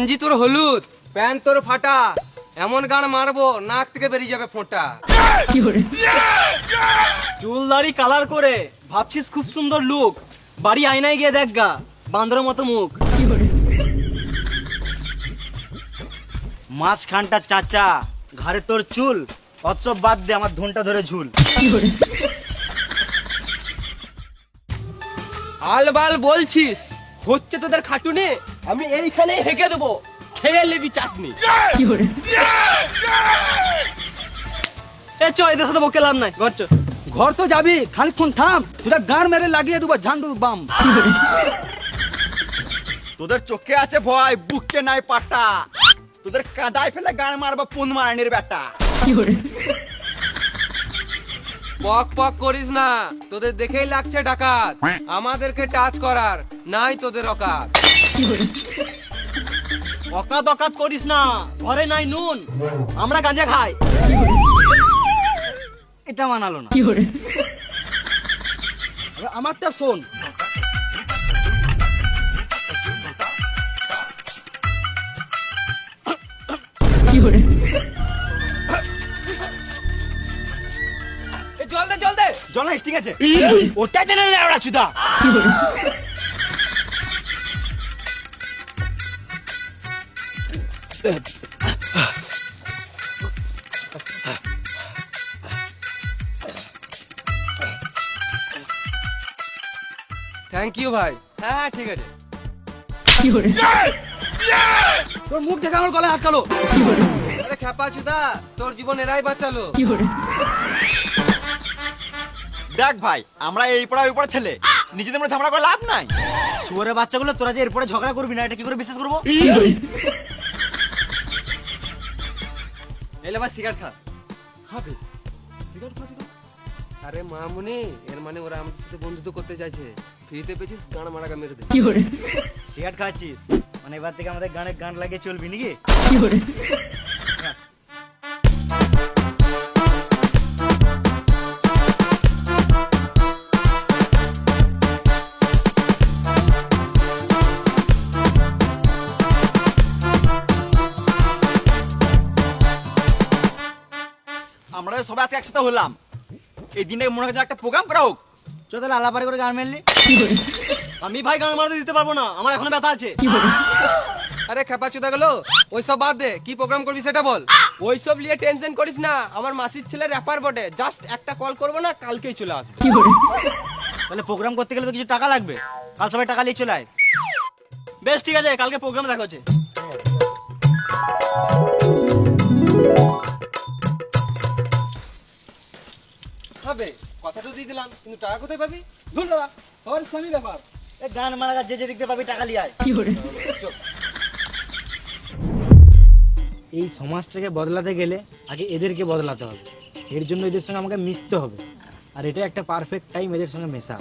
গেঞ্জি তোর হলুদ, প্যান্ট তোর ফাটা, এমন গান মারবো নাক থেকে বেরিয়ে যাবে ফোঁটা। চুল দাড়ি কালার করে ভাবছিস খুব সুন্দর লুক, বাড়ি আয়নায় গিয়ে দেখ গা বান্দরের মতো মুখ। মাঝখানটা চাচা, ঘাড়ে তোর চুল, অৎসব বাদ দে আমার ধনটা ধরে ঝুল। আলবাল বলছিস, হচ্ছে তোদের খাটুনে, আমি এইখানে হেঁকে দেবো, খেয়ে নেবি চাটনি। এ চ এদের সাথে বকে লাভ নাই, ঘর চ। ঘর তো যাবি, খানিকক্ষণ থাম, তোরা গান মেরে লাগিয়ে দেবো ঝান্ডু বাম। তোদের চোখে আছে ভয়, বুকে নাই পাটা, তোদের কাদায় ফেলে গান মারবো পুন মারানির বেটা। পক পক করিস না, তোদের দেখেই লাগছে ডাকাত, আমাদেরকে টাচ করার নাই তোদের অকাত। অকাত অকাত করিস না, ঘরে নাই নুন, আমরা গাঁজা খাই। এটা মানালো না। আমারটা শোন, জল দে জল দে। জল না, ঠিক আছে, ওটাই দেন ওরা চুদা। থ্যাংক ইউ ভাই। হ্যাঁ হ্যাঁ ঠিক আছে। তোর মুখ দেখে আমার গলায় আটকালো। আরে খেপা চুদা, তোর জীবন এরাই বাঁচালো। দেখ ভাই, আমরা এই পড়া ওই পড়া ছেলে, নিজেদের মধ্যে ঝগড়া করে লাভ নাই। শুয়ারের বাচ্চাগুলো, তোরা যে এরপরে ঝগড়া করবি না, এটা কি করে বিশ্বাস করবো? এলে ভাই সিগারেট খা। হবে সিগারেট খাচ্ছি তো। আরে মামুনি, এর মানে ওরা আমাদের সাথে বন্ধুত্ব করতে চাইছে, ফ্রিতে পেয়েছিস গান মারাকা মেরে দে। সিগারেট খাচ্ছিস মানে এবার থেকে আমাদের গানে গান লাগিয়ে চলবি নাকি? আমরা সবাই আজকে একসাথে হলাম, এই দিনটাকে মনে হচ্ছে একটা প্রোগ্রাম করা হোক। চল তাহলে আলাপারি করে গান মেনলি। আমি ভাই গান মারতে দিতে পারবো না, আমার এখনো ব্যথা আছে। আরে খেপা চুদা গেলো, ওইসব বাদ দে, কি প্রোগ্রাম করবি সেটা বল। ওইসব নিয়ে টেনশন করিস না, আমার মাসির ছেলে র্যাপার বটে, জাস্ট একটা কল করবো না, কালকেই চলে আসবে। তাহলে প্রোগ্রাম করতে গেলে তো কিছু টাকা লাগবে, কাল সবাই টাকা নিয়ে চলে আয়। বেশ ঠিক আছে, কালকে প্রোগ্রাম দেখা হচ্ছে। হবে, কথা তো দিয়ে দিলাম, কিন্তু টাকা কোথায় পাবি? ধুর দাদা, সবার ইসলামী ব্যাপার। এই গান মারা যে যে দেখতে পাবি টাকা নিয়ে আয়। চল। এই সমাজটাকে বদলাতে গেলে আগে এদেরকে বদলাতে হবে, এর জন্য এদের সঙ্গে আমাকে মিশতে হবে, আর এটা একটা পারফেক্ট টাইম এদের সঙ্গে মেশা।